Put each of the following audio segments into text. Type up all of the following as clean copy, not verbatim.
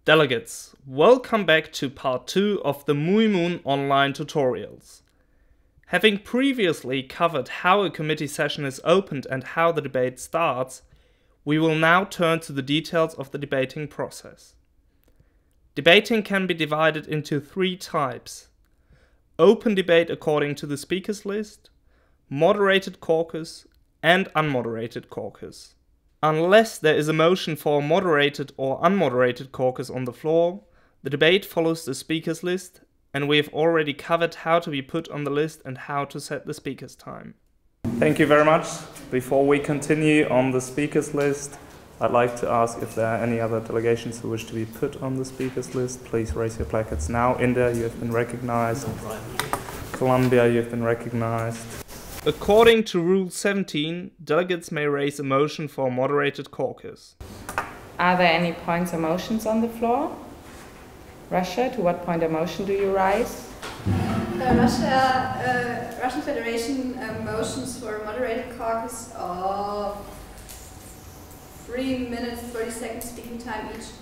Delegates, welcome back to part 2 of the MUIMUN online tutorials. Having previously covered how a committee session is opened and how the debate starts, we will now turn to the details of the debating process. Debating can be divided into 3 types: open debate according to the speakers list, moderated caucus, and unmoderated caucus. Unless there is a motion for a moderated or unmoderated caucus on the floor, the debate follows the speakers list, and we have already covered how to be put on the list and how to set the speakers time. Thank you very much. Before we continue on the speakers list, I'd like to ask if there are any other delegations who wish to be put on the speakers list. Please raise your placards now. India, you have been recognized. Colombia, you have been recognized. According to Rule 17, delegates may raise a motion for a moderated caucus. Are there any points or motions on the floor? Russia, to what point or motion do you rise? Russian Federation motions for a moderated caucus of 3 minutes 30 seconds speaking time each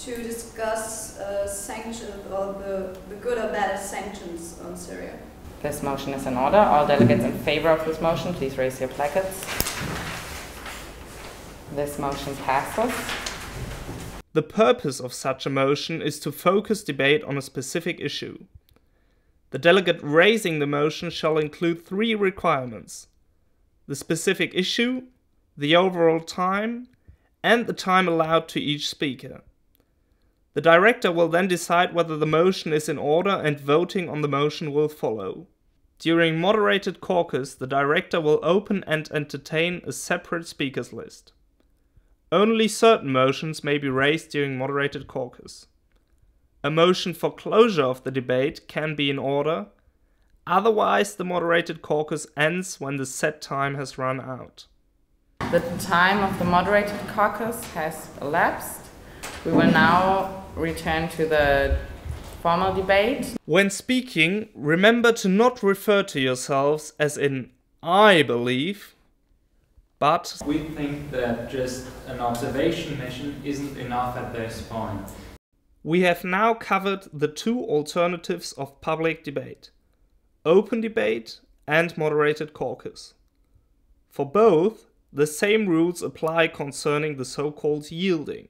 to discuss sanctions or the good or bad sanctions on Syria. This motion is in order. All delegates in favor of this motion, please raise your placards. This motion passes. The purpose of such a motion is to focus debate on a specific issue. The delegate raising the motion shall include 3 requirements: the specific issue, the overall time, and the time allowed to each speaker. The director will then decide whether the motion is in order, and voting on the motion will follow. During moderated caucus, the director will open and entertain a separate speakers list. Only certain motions may be raised during moderated caucus. A motion for closure of the debate can be in order, otherwise the moderated caucus ends when the set time has run out. The time of the moderated caucus has elapsed. We will now return to the formal debate. When speaking, remember to not refer to yourselves as in "I believe", but we think that just an observation mission isn't enough at this point. We have now covered the 2 alternatives of public debate: open debate and moderated caucus. For both, the same rules apply concerning the so-called yielding.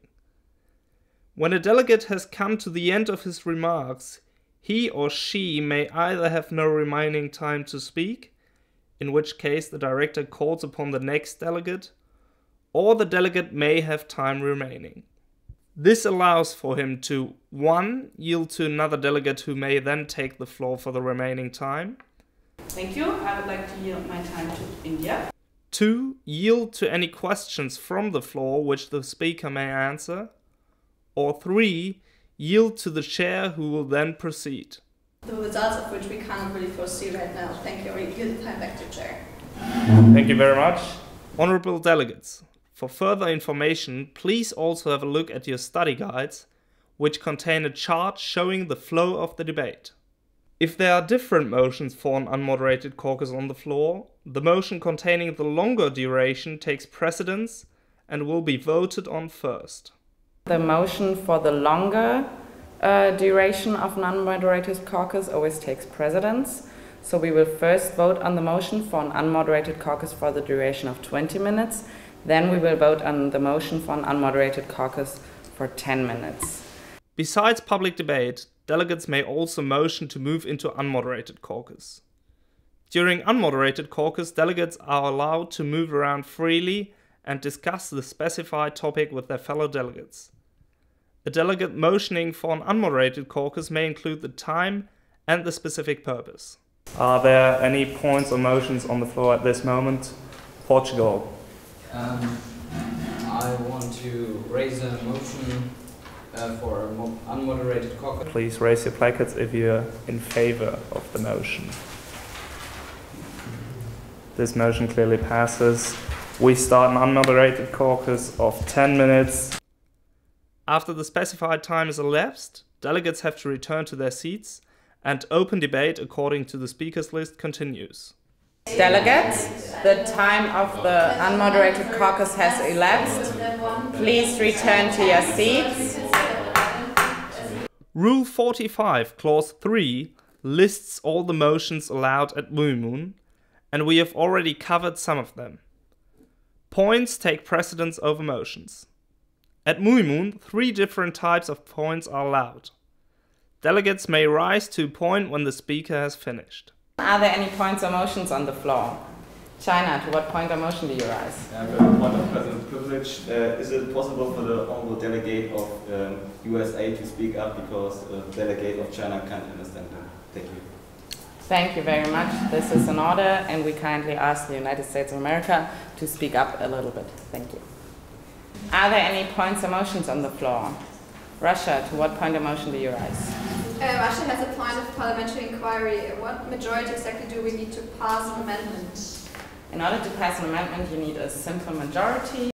When a delegate has come to the end of his remarks, he or she may either have no remaining time to speak, in which case the director calls upon the next delegate, or the delegate may have time remaining. This allows for him to 1. Yield to another delegate who may then take the floor for the remaining time. Thank you. I would like to yield my time to India. 2. Yield to any questions from the floor which the speaker may answer. Or 3. Yield to the chair who will then proceed. The results of which we can't really foresee right now. Thank you. I give the time back to Chair. Thank you very much. Honorable delegates, for further information, please also have a look at your study guides, which contain a chart showing the flow of the debate. If there are different motions for an unmoderated caucus on the floor, the motion containing the longer duration takes precedence and will be voted on first. The motion for the longer duration of an unmoderated caucus always takes precedence. So we will first vote on the motion for an unmoderated caucus for the duration of 20 minutes. Then we will vote on the motion for an unmoderated caucus for 10 minutes. Besides public debate, delegates may also motion to move into unmoderated caucus. During unmoderated caucus, delegates are allowed to move around freely and discuss the specified topic with their fellow delegates. A delegate motioning for an unmoderated caucus may include the time and the specific purpose. Are there any points or motions on the floor at this moment? Portugal. I want to raise a motion for an unmoderated caucus. Please raise your placards if you're in favor of the motion. This motion clearly passes. We start an unmoderated caucus of 10 minutes. After the specified time is elapsed, delegates have to return to their seats, and open debate according to the speakers list continues. Delegates, the time of the unmoderated caucus has elapsed. Please return to your seats. Rule 45, Clause 3 lists all the motions allowed at MUIMUN, and we have already covered some of them. Points take precedence over motions. At MUIMUN, 3 different types of points are allowed. Delegates may rise to a point when the speaker has finished. Are there any points or motions on the floor? China, to what point or motion do you rise? Point of present privilege. Is it possible for the honorable delegate of USA to speak up, because the delegate of China can't understand them? Thank you. Thank you very much. This is an order, and we kindly ask the United States of America to speak up a little bit. Thank you. Are there any points or motions on the floor? Russia, to what point or motion do you rise? Russia has a point of parliamentary inquiry. What majority exactly do we need to pass an amendment? In order to pass an amendment, you need a simple majority.